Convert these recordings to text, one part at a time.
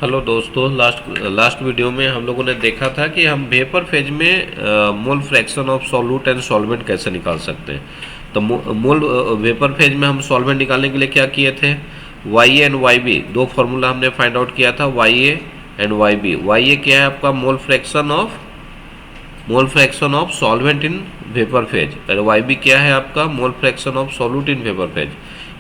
Hello दोस्तों, last video में हम लोगों ने देखा था कि हम वेपर फेज में मोल fraction of solute and solvent कैसे निकाल सकते हैं। तो मोल वेपर फेज में हम सॉल्वेंट निकालने के लिए क्या किए थे, Y A and Y B दो फार्मूला हमने फाइंड आउट किया था, Y A and Y B. Y A क्या है आपका, mole fraction of solvent in vapour phase, और वाई बी क्या है आपका, mole fraction of solute in vapour phase.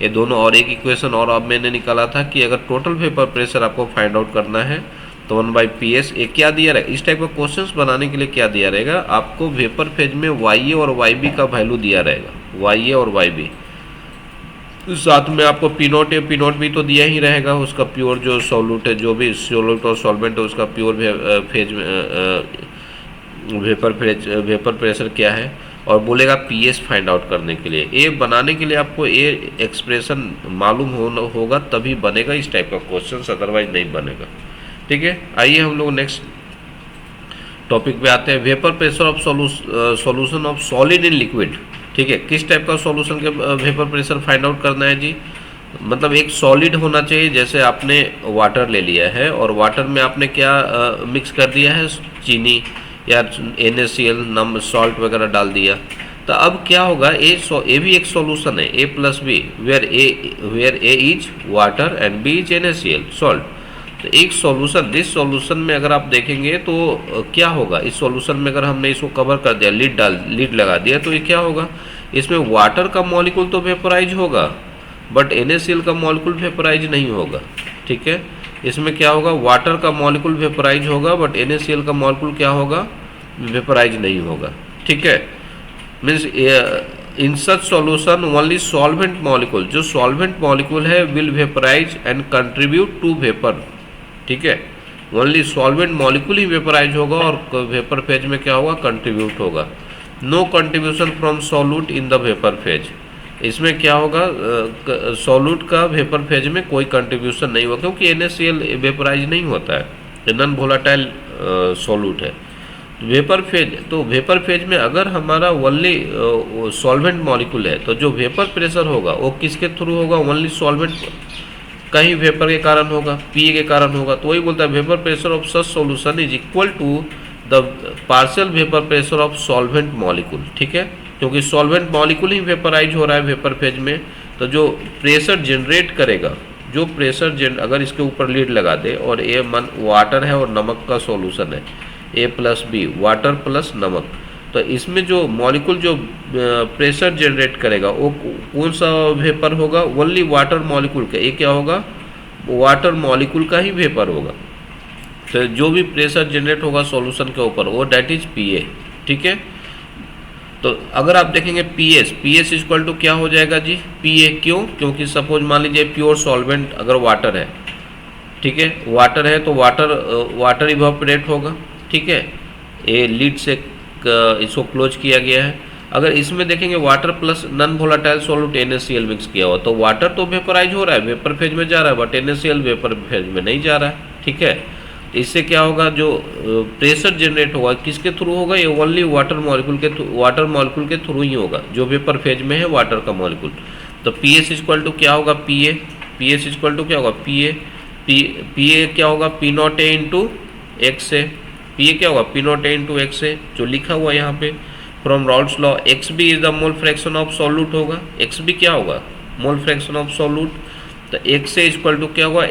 ये दोनों, और एक इक्वेशन और अब मैंने निकाला था कि अगर टोटल वेपर प्रेशर आपको फाइंड आउट करना है तो 1/PS। ये क्या दिया रहेगा, इस टाइप का क्वेश्चंस बनाने के लिए क्या दिया रहेगा आपको, वेपर फेज में वाई ए और वाई बी का वैल्यू दिया रहेगा, वाई ए और वाई बी। साथ में आपको P naught A P not be तो दिया ही रहेगा, उसका प्योर जो सॉल्यूट है, जो भी सॉल्यूट और सॉल्वेंट है उसका प्योर फेज वेपर प्रेशर क्या है, और बोलेगा पीएस फाइंड आउट करने के लिए। ए बनाने के लिए आपको ए एक्सप्रेशन मालूम होगा तभी बनेगा इस टाइप का क्वेश्चन, अदरवाइज नहीं बनेगा। ठीक है, आइए हम लोग नेक्स्ट टॉपिक पे आते हैं। Vapour pressure of solution of solid in liquid. ठीक है, किस टाइप का सॉल्यूशन के वेपर प्रेशर फाइंड आउट करना है जी, मतलब एक सॉलिड होना चाहिए। जैसे आपने वाटर ले लिया है और वाटर में आपने क्या मिक्स कर दिया है, चीनी या NaCl नम सॉल्ट वगैरह डाल दिया। तो अब क्या होगा, ए भी एक सॉल्यूशन है, A + B, where A is water and B is NaCl salt. तो एक सॉल्यूशन, जिस सॉल्यूशन में अगर आप देखेंगे तो क्या होगा, इस सॉल्यूशन में अगर हमने इसको कवर कर दिया, लीड लगा दिया, तो ये क्या होगा, इसमें वाटर का मॉलिक्यूल तो वेपराइज होगा बट NaCl का मॉलिक्यूल वेपराइज नहीं होगा। ठीक है, इसमें क्या होगा, वाटर का मॉलिक्यूल वेपराइज होगा बट NaCl का मॉलिक्यूल क्या होगा, वेपराइज नहीं होगा। ठीक है, means in such solution only solvent molecule, जो सॉल्वेंट मॉलिक्यूल है will vaporise and contribute to vapour. ठीक है, ओनली सॉल्वेंट मॉलिक्यूल ही वेपराइज होगा और वेपर फेज में क्या होगा, कंट्रीब्यूट होगा। No contribution from solute in the vapour phase. इसमें क्या होगा, सॉल्यूट का वेपर फेज में कोई कंट्रीब्यूशन नहीं होगा क्योंकि NaCl वेपराइज नहीं होता है, नॉन वोलेटाइल सॉल्यूट है। वेपर फेज में अगर हमारा ओनली सॉल्वेंट मॉलिक्यूल है तो जो वेपर प्रेशर होगा वो किसके थ्रू होगा, ओनली सॉल्वेंट का ही वेपर के कारण होगा, पी के कारण होगा। तो वही बोलता है vapour pressure of such solution is equal to the partial vapour pressure of solvent molecule. ठीक है, क्योंकि सॉल्वेंट मॉलिक्यूल ही वेपराइज हो रहा है वेपर फेज में, तो जो प्रेशर जनरेट करेगा, जो प्रेशर अगर इसके ऊपर लीड लगा दे और ये वाटर है और नमक का सॉल्यूशन है, A + B वाटर प्लस नमक, तो इसमें जो मॉलिक्यूल जो प्रेशर जनरेट करेगा वो कौन सा वेपर होगा, ओनली वाटर मॉलिक्यूल का। ये क्या होगा, वाटर मॉलिक्यूल का ही वेपर होगा। तो जो भी प्रेशर जनरेट होगा सॉल्यूशन के ऊपर वो डेट इज PA। ठीक है, तो अगर आप देखेंगे PS इक्वल टू क्या हो जाएगा जी, PA। क्यों, क्योंकि सपोज मान लीजिए प्योर सॉल्वेंट अगर वाटर है, ठीक है, वाटर है तो वाटर इवापोरेट होगा। ठीक है, ये लीड से इसको क्लोज किया गया है। अगर इसमें देखेंगे water plus non volatile solute NaCl mix किया हुआ, तो वाटर तो वेपराइज हो रहा है, वेपर फेज में जा रहा है, बट NaCl वेपर फेज में नहीं जा रहा है। ठीक है, इससे क्या होगा, जो प्रेशर जनरेट होगा किसके थ्रू होगा, ये ओनली वाटर मॉलिक्यूल के थ्रू ही होगा, जो वेपर फेज में है वाटर का मॉलिक्यूल। तो PS इक्वल टू क्या होगा, PS इक्वल टू क्या होगा, PA क्या होगा, P0A इंटू XA। PA क्या होगा, P0A इंटू XA, जो लिखा हुआ है यहाँ पे from Raoult's law. XB is the mole fraction of solute होगा, XB क्या होगा, मोल फ्रैक्शन ऑफ सॉल्यूट। तो XA इक्वल टू क्या होगा,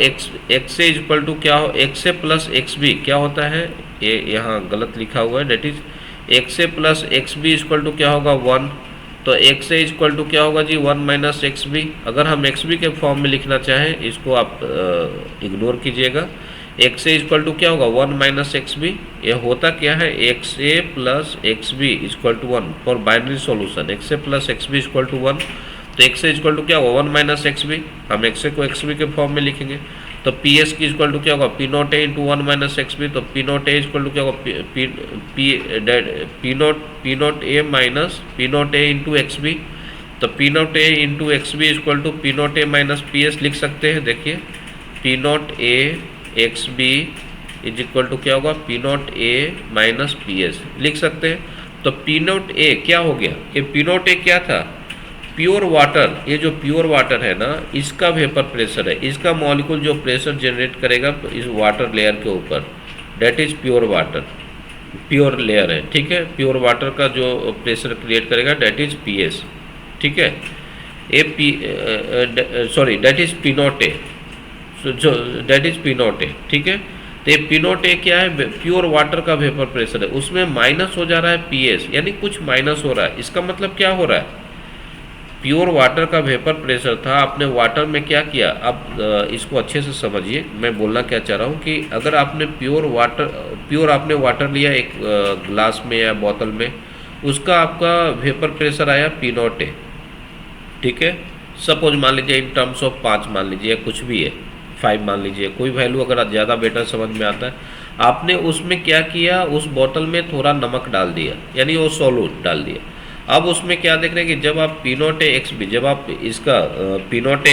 XA इक्वल टू क्या हो, XA प्लस XB क्या होता है, ये यहाँ गलत लिखा हुआ है, that is XA plus XB equal to क्या होगा, 1। तो XA इक्वल टू क्या होगा जी, 1 - XB। अगर हम XB के फॉर्म में लिखना चाहें, इसको आप इग्नोर कीजिएगा। XA इक्वल टू क्या होगा, 1 - XB। ये होता क्या है, XA plus XB equal to 1 for binary solution, XA plus XB equal to 1। तो XA इक्वल टू क्या होगा, 1 - XB। हम XA को XB के फॉर्म में लिखेंगे। तो PS की इक्वल टू क्या होगा, P0A इंटू 1 - XB। तो P0A इक्वल टू क्या होगा, P0A minus P0A into XB। तो P0A into XB equal to P0A minus PS लिख सकते हैं। देखिए P0A XB is equal to क्या होगा, P0A माइनस PS लिख सकते हैं। तो P0A क्या हो गया, ये P0A क्या था, प्योर वाटर, ये जो प्योर वाटर है ना, इसका वेपर प्रेशर है, इसका मॉलिक्यूल जो प्रेशर जनरेट करेगा इस वाटर लेयर के ऊपर, that is pure water, pure layer है, ठीक है। प्योर वाटर का जो प्रेशर क्रिएट करेगा डेट इज पीएस, ठीक है। A P sorry that is P naught A, जो that is P naught A, ठीक है। तो ये पी नॉट ए क्या है, प्योर वाटर का वेपर प्रेशर है, उसमें माइनस हो जा रहा है पीएस, यानी कुछ माइनस हो रहा है। इसका मतलब क्या हो रहा है, प्योर वाटर का वेपर प्रेशर था, आपने वाटर में क्या किया। अब इसको अच्छे से समझिए, मैं बोलना क्या चाह रहा हूँ कि अगर आपने प्योर आपने वाटर लिया एक ग्लास में या बोतल में, उसका आपका वेपर प्रेशर आया पी नॉट ए, ठीक है। सपोज मान लीजिए इन टर्म्स ऑफ 5 मान लीजिए, कुछ भी है 5 मान लीजिए, कोई वैल्यू अगर ज़्यादा बेटर समझ में आता है। आपने उसमें क्या किया, उस बोतल में थोड़ा नमक डाल दिया, यानी वो सॉल्यूट डाल दिया। अब उसमें क्या देख रहे हैं कि जब आप P naught A X B, जब आप इसका P naught A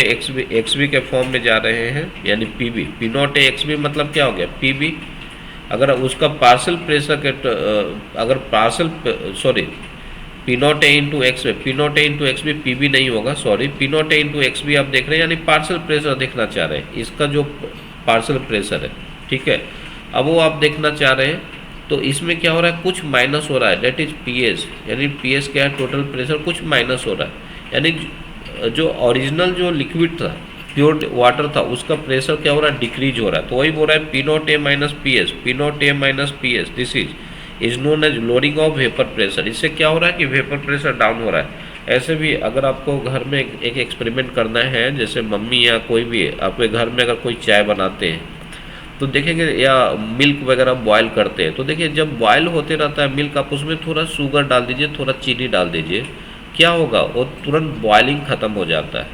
X B के फॉर्म में जा रहे हैं, यानी P B, P naught A X B मतलब क्या हो गया पी बी। अगर उसका पार्सल प्रेशर के अगर P naught A into X B, P naught A into X B P B नहीं होगा, sorry, P naught A into X B आप देख रहे हैं, यानी पार्सल प्रेशर देखना चाह रहे हैं, इसका जो पार्सल प्रेशर है, ठीक है। अब वो आप देखना चाह रहे हैं, तो इसमें क्या हो रहा है, कुछ माइनस हो रहा है, डेट इज पीएस, यानी पीएस क्या है, टोटल प्रेशर, कुछ माइनस हो रहा है, यानी जो ओरिजिनल जो लिक्विड था, प्योर वाटर था, उसका प्रेशर क्या हो रहा है, डिक्रीज हो रहा है। तो वही बोल रहा है P naught A minus P S, P naught A minus P S, this is known as lowering of vapour pressure. इससे क्या हो रहा है कि वेपर प्रेशर डाउन हो रहा है। ऐसे भी अगर आपको घर में एक एक्सपेरिमेंट करना है, जैसे मम्मी या कोई भी आपके घर में अगर कोई चाय बनाते हैं तो देखेंगे, या मिल्क वगैरह बॉयल करते हैं, तो देखिए जब बॉयल होते रहता है मिल्क, आप उसमें थोड़ा शुगर डाल दीजिए, थोड़ा चीनी डाल दीजिए, क्या होगा, वो तुरंत बॉयलिंग ख़त्म हो जाता है,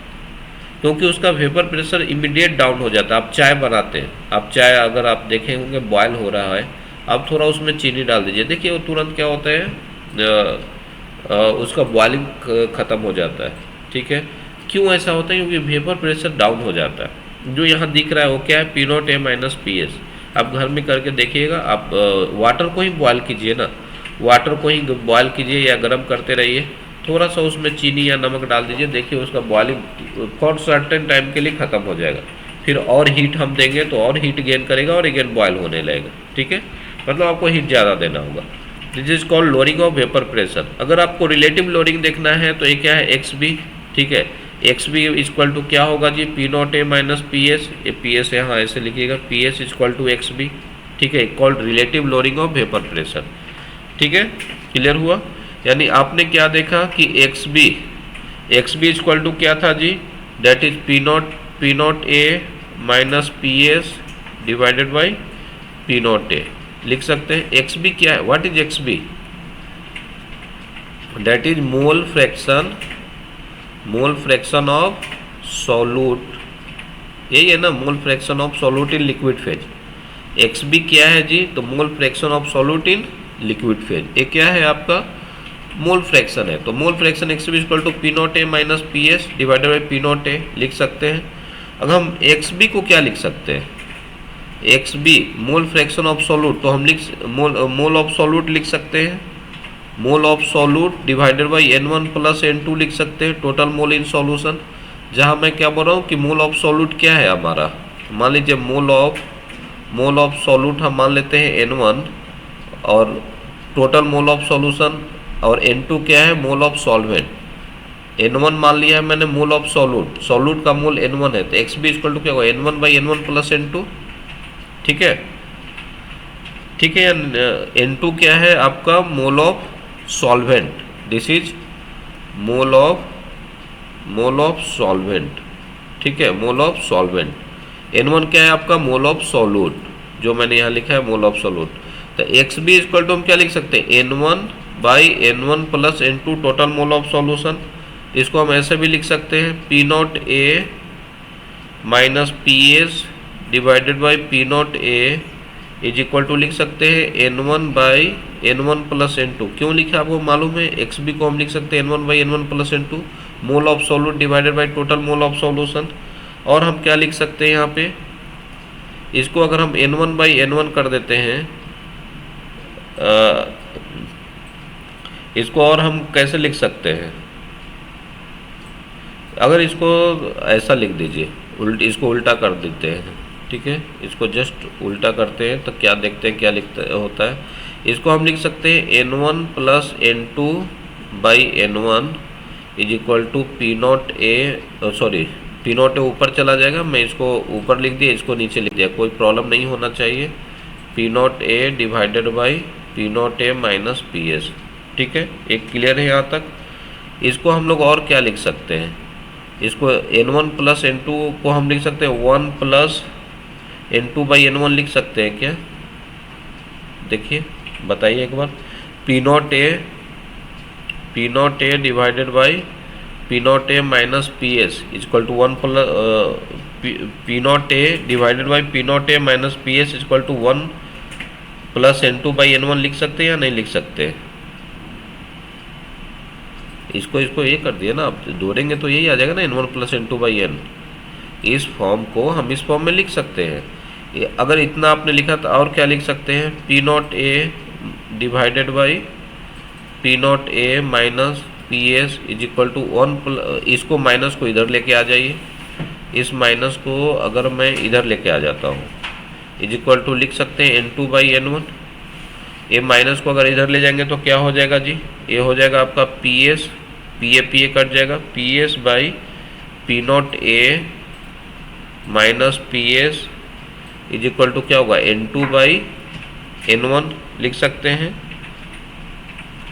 क्योंकि उसका वेपर प्रेशर इमीडिएट डाउन हो जाता है। आप चाय बनाते हैं, आप चाय अगर आप देखें होंगे बॉयल हो रहा है, आप थोड़ा उसमें चीनी डाल दीजिए, देखिए वो तुरंत क्या होता है, उसका बॉयलिंग ख़त्म हो जाता है, ठीक है। क्यों ऐसा होता है, क्योंकि वेपर प्रेशर डाउन हो जाता है। जो यहाँ दिख रहा है वो क्या है, P naught A minus P S. आप घर में करके देखिएगा, आप वाटर को ही बॉयल कीजिए ना, वाटर को ही बॉयल कीजिए या गर्म करते रहिए, थोड़ा सा उसमें चीनी या नमक डाल दीजिए, देखिए उसका बॉयलिंग फॉर सर्टेन टाइम के लिए ख़त्म हो जाएगा। फिर और हीट हम देंगे तो और हीट गेन करेगा और अगेन बॉयल होने लगेगा, ठीक है। मतलब आपको हीट ज़्यादा देना होगा। This is called lowering of vapour pressure. अगर आपको रिलेटिव लोअरिंग देखना है तो ये क्या है, एक्स बी, ठीक है। एक्स बी इक्वल टू क्या होगा जी, P naught A minus P S, ये पी एस यहाँ ऐसे लिखिएगा, P S equal to X B, ठीक है, called relative lowering of vapour pressure, ठीक है। क्लियर हुआ, यानी आपने क्या देखा कि एक्स बी इक्वल टू क्या था जी, that is P naught A minus P S divided by P naught A, लिख सकते हैं। एक्स बी क्या है, what is X B, that is mole fraction of solute, यही है ना, mole fraction of solute in liquid phase. X B क्या है जी, तो mole fraction of solute in liquid phase, ये क्या है आपका मोल फ्रैक्शन है। तो mole fraction X B equal to P naught A minus P S divided by P naught A लिख सकते हैं। अगर हम एक्स बी को क्या लिख सकते हैं, X B mole fraction of solute, तो हम मोल ऑफ सॉल्यूट लिख सकते हैं, mole of solute divided by N1 plus N2 लिख सकते हैं, टोटल मोल इन सॉल्यूशन। जहाँ मैं क्या बोल रहा हूँ कि मोल ऑफ सॉल्यूट क्या है हमारा, मान लीजिए मोल ऑफ सॉल्यूट हम मान लेते हैं N1 और टोटल मोल ऑफ सॉल्यूशन, और N2 क्या है, मोल ऑफ सॉल्वेंट। N1 मान लिया है मैंने मोल ऑफ सॉल्यूट का मोल N1 है, तो एक्स बी इक्वल टू क्या होगा, N1 by N1 plus N2, ठीक है, ठीक है। N2 क्या है आपका mole of solvent, this is mole of solvent, ठीक है, मोल ऑफ सॉल्वेंट। N1 क्या है आपका मोल ऑफ सॉल्यूट, जो मैंने यहाँ लिखा है मोल ऑफ सॉल्यूट। तो एक्स बी इक्वल टू हम क्या लिख सकते हैं, N1 by N1 plus N2 total mole of solution. इसको हम ऐसे भी लिख सकते हैं, P naught A minus P S divided by P naught A is equal to लिख सकते हैं N1 by N1 plus N2। क्यों लिखा आपको मालूम है, एक्स बी को हम लिख सकते हैं N1 by N1 plus N2 mole of solute divided by total mole of solution. और हम क्या लिख सकते हैं यहाँ पे, इसको अगर हम N1 बाई N1 कर देते हैं, इसको और हम कैसे लिख सकते हैं, अगर इसको ऐसा लिख दीजिए, इसको उल्टा कर देते हैं, ठीक है, इसको जस्ट उल्टा करते हैं तो क्या देखते हैं क्या लिखता होता है। इसको हम लिख सकते हैं N1 plus N2 by N1 is equal to P naught A, sorry P naught A ऊपर चला जाएगा, मैं इसको ऊपर लिख दिया, इसको नीचे लिख दिया, कोई प्रॉब्लम नहीं होना चाहिए। P naught A divided by P naught A minus P S, ठीक है, एक क्लियर है यहाँ तक। इसको हम लोग और क्या लिख सकते हैं, इसको N1 प्लस N2 को हम लिख सकते हैं 1 प्लस N2 बाई N1 लिख सकते हैं क्या, देखिए बताइए एक बार। P naught A divided by P naught A minus P S is equal to 1 plus P naught A divided by P naught A minus P S is equal to 1 plus N2 by N1 लिख सकते हैं या नहीं लिख सकते। इसको ये कर दिया ना, आप जोड़ेंगे तो यही आ जाएगा ना N1 plus N2 by N। इस फॉर्म को हम इस फॉर्म में लिख सकते हैं। अगर इतना आपने लिखा तो और क्या लिख सकते हैं, P naught A divided by P naught A minus P S is equal to 1, इसको माइनस को इधर लेके आ जाइए, इस माइनस को अगर मैं इधर लेके आ जाता हूँ इज इक्वल टू लिख सकते हैं N2 बाई N1। ये माइनस को अगर इधर ले जाएंगे तो क्या हो जाएगा जी, ये हो जाएगा आपका P S, P A cut जाएगा, P S by P naught A minus P S is equal to क्या होगा N2 बाई N1 लिख सकते हैं।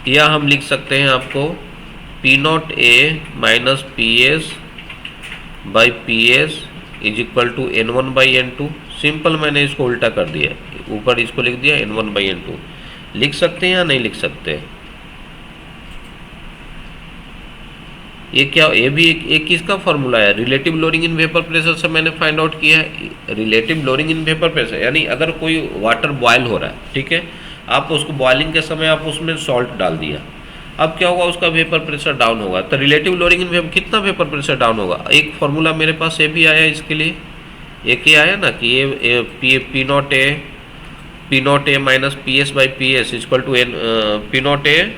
या हम लिख सकते हैं आपको P naught A minus P S by P S is equal to N1 by N2। Simple मैंने इसको उल्टा कर दिया, ऊपर इसको लिख दिया N1 बाई N2। लिख सकते हैं या नहीं लिख सकते। ये क्या, ये भी एक किसका फॉर्मूला है, relative loading in vapour pressure से मैंने फाइंड आउट किया है। Relative loading in vapour pressure यानी अगर कोई वाटर बॉयल हो रहा है, ठीक है, आप उसको बॉइलिंग के समय आप उसमें सॉल्ट डाल दिया, अब क्या होगा, उसका वेपर प्रेशर डाउन होगा। तो रिलेटिव लोडिंग इन वेपर कितना वेपर प्रेशर डाउन होगा, एक फॉर्मूला मेरे पास ये भी आया इसके लिए, एक ये आया ना कि ये P naught A minus P S by P S equal to P naught A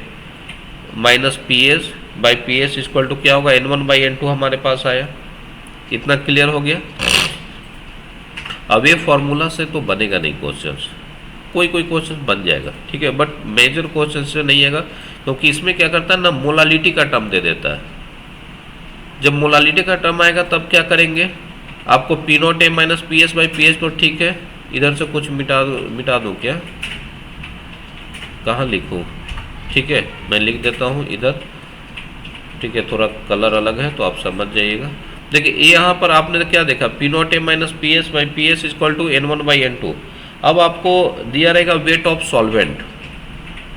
minus P S by P S equal to क्या होगा N1 बाई N2 हमारे पास आया। इतना क्लियर हो गया। अब ये फॉर्मूला से तो बनेगा नहीं क्वेश्चंस, कोई क्वेश्चन बन जाएगा, ठीक है, बट मेजर क्वेश्चन से नहीं आएगा, क्योंकि इसमें क्या करता है ना, मोलालिटी का टर्म दे देता है। जब मोलालिटी का टर्म आएगा तब क्या करेंगे, आपको P naught A minus P S by P S, तो ठीक है, इधर से कुछ मिटा दूँ क्या, कहाँ लिखूँ, ठीक है, मैं लिख देता हूँ इधर, ठीक है, थोड़ा कलर अलग है तो आप समझ जाइएगा। देखिए यहाँ पर आपने क्या देखा, P naught A minus P S by P S equal to N1 by N2। अब आपको दिया रहेगा वेट ऑफ सॉल्वेंट,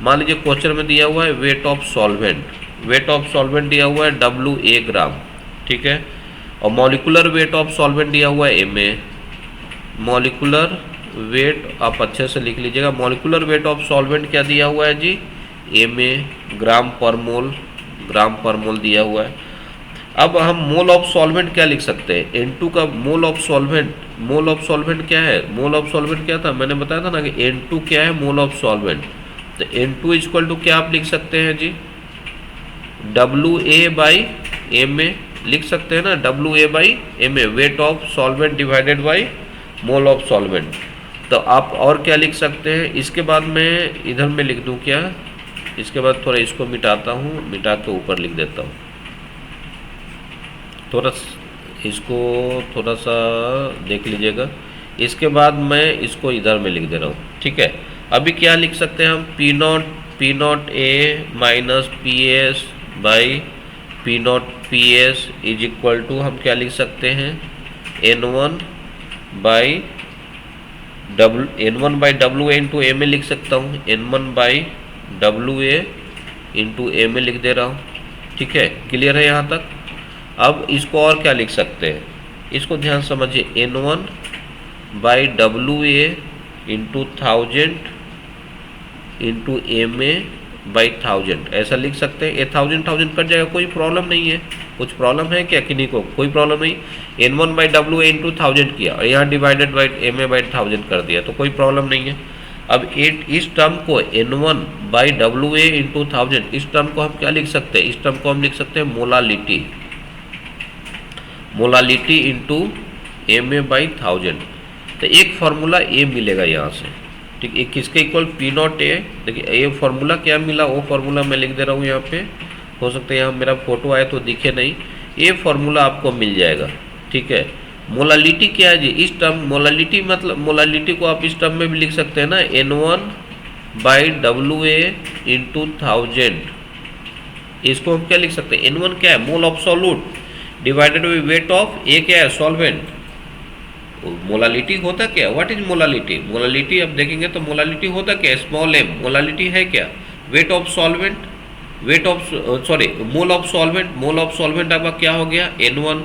मान लीजिए क्वेश्चन में दिया हुआ है वेट ऑफ सॉल्वेंट दिया हुआ है WA ग्राम, ठीक है, और मॉलिकुलर वेट ऑफ सॉल्वेंट दिया हुआ है MA। मॉलिकुलर वेट आप अच्छे से लिख लीजिएगा, मॉलिकुलर वेट ऑफ सॉल्वेंट क्या दिया हुआ है जी, MA, ग्राम पर मोल दिया हुआ है। अब हम मोल ऑफ सॉल्वेंट क्या लिख सकते हैं, N2 का मोल ऑफ सॉल्वेंट क्या है, मोल ऑफ सॉल्वेंट क्या था, मैंने बताया था ना कि N2 क्या है, मोल ऑफ सॉल्वेंट। तो N2 इक्वल टू क्या आप लिख सकते हैं जी, WA बाई MA लिख सकते हैं ना, WA by MA, weight of solvent divided by mole of solvent. तो आप और क्या लिख सकते हैं, इसके बाद मैं इधर में लिख दूं क्या, इसके बाद थोड़ा इसको मिटाता हूँ, मिटा के ऊपर लिख देता हूँ, इसको थोड़ा सा देख लीजिएगा। इसके बाद मैं इसको इधर में लिख दे रहा हूँ, ठीक है। अभी क्या लिख सकते हैं हम, P naught A minus P S by P naught P S is equal to हम क्या लिख सकते हैं, N1 by WA into MA लिख सकता हूँ, N1 by WA into MA लिख दे रहा हूँ, ठीक है, क्लियर है यहाँ तक। अब इसको और क्या लिख सकते हैं, इसको ध्यान समझिए, N1 by WA into 1000 into MA by 1000 ऐसा लिख सकते हैं। ये 1000 कट जाएगा, कोई प्रॉब्लम नहीं है, कुछ प्रॉब्लम है क्या, किन्हीं को कोई प्रॉब्लम नहीं। N1 बाई WA इंटू 1000 किया और यहाँ डिवाइडेड बाई MA बाई 1000 कर दिया, तो कोई प्रॉब्लम नहीं है। अब इस टर्म को N1 बाई WA इंटू 1000, इस टर्म को हम क्या लिख सकते हैं, इस टर्म को हम लिख सकते हैं molality, molality into M A by 1000। तो एक फार्मूला ए मिलेगा यहाँ से, ठीक। एक किसके इक्वल पी नॉट ए। देखिए ये फार्मूला क्या मिला, वो फार्मूला मैं लिख दे रहा हूँ यहाँ पे, हो सकता है यहाँ मेरा फोटो आए तो दिखे नहीं, ये फार्मूला आपको मिल जाएगा, ठीक है। मोलालिटी क्या है जी, इस टर्म मोलालिटी मतलब मोलालिटी को आप इस टर्म में भी लिख सकते हैं ना, N1/WA इंटू 1000। इसको हम क्या लिख सकते हैं, N1 क्या है, mole of solute divided by weight of A क्या है, सॉल्वेंट। मोलालिटी होता क्या, व्हाट इज मोलालिटी, मोलालिटी अब देखेंगे तो मोलालिटी होता क्या, स्मॉल m। मोलालिटी है क्या, weight of solvent, weight of sorry mole of solvent. Mole of solvent आपका क्या हो गया, N1।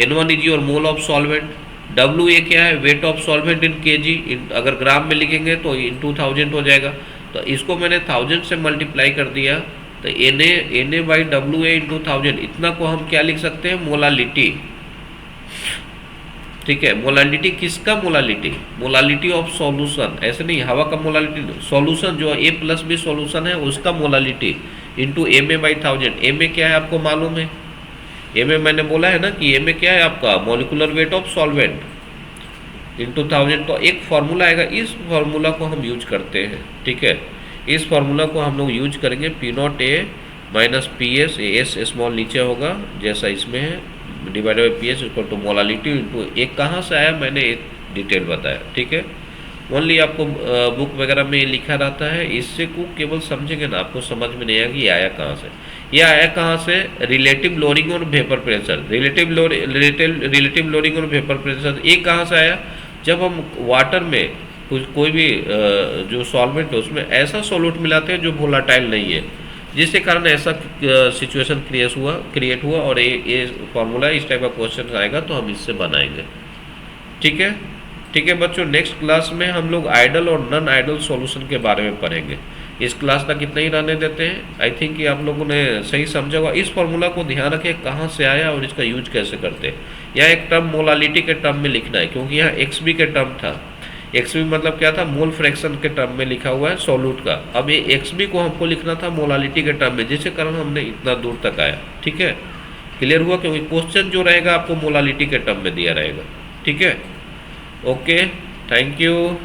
N1 is your mole of solvent. WA क्या है, weight of solvent in kg, अगर ग्राम में लिखेंगे तो इंटू 1000 हो जाएगा। तो इसको मैंने 1000 से मल्टीप्लाई कर दिया, तो Na/WA इंटू 1000, इतना को हम क्या लिख सकते हैं, मोलालिटी, ठीक है। मोलालिटी किसका, मोलालिटी, मोलालिटी ऑफ सॉल्यूशन, ऐसे नहीं हवा का मोलालिटी, सॉल्यूशन जो A+B सॉल्यूशन है उसका मोलालिटी इंटू Ma/1000। Ma क्या है आपको मालूम है, Ma मैंने बोला है ना कि Ma क्या है आपका, molecular weight of solvent into 1000। तो एक फार्मूला आएगा, इस फार्मूला को हम यूज करते हैं, ठीक है। इस फार्मूला को हम लोग यूज करेंगे, P0A minus PS, S small नीचे होगा जैसा इसमें है, divided by PS equal to molality into एक कहाँ से आया मैंने एक डिटेल बताया, ठीक है। ओनली आपको बुक वगैरह में लिखा रहता है, इससे को केवल समझेंगे ना, आपको समझ में नहीं आएगा कि ये आया कहाँ से। ये आया कहाँ से, रिलेटिव लोडिंग और वेपर प्रेशर। रिलेटिव लोडिंग और वेपर प्रेशर ये कहाँ से आया, जब हम वाटर में कोई भी जो सॉल्वेंट है उसमें ऐसा सॉल्यूट मिलाते हैं जो वोलाटाइल नहीं है, जिसके कारण ऐसा सिचुएशन क्रिएट हुआ। और ये फॉर्मूला इस टाइप का क्वेश्चन आएगा तो हम इससे बनाएंगे, ठीक है। ठीक है बच्चों, नेक्स्ट क्लास में हम लोग आइडल और नॉन आइडल सॉल्यूशन के बारे में पढ़ेंगे। इस क्लास तक इतना ही रहने देते हैं। आई थिंक कि आप लोगों ने सही समझा होगा। इस फॉर्मूला को ध्यान रखें कहाँ से आया और इसका यूज कैसे करते हैं। यहाँ एक टर्म मोलालिटी के टर्म में लिखना है, क्योंकि यहाँ XB के टर्म था। XB मतलब क्या था, मोल फ्रैक्शन के टर्म में लिखा हुआ है सॉल्यूट का। अब ये XB को हमको लिखना था मोलालिटी के टर्म में, जिसके कारण हमने इतना दूर तक आया। ठीक है, क्लियर हुआ, क्योंकि क्वेश्चन जो रहेगा आपको मोलालिटी के टर्म में दिया रहेगा। ठीक है, ओके, थैंक यू।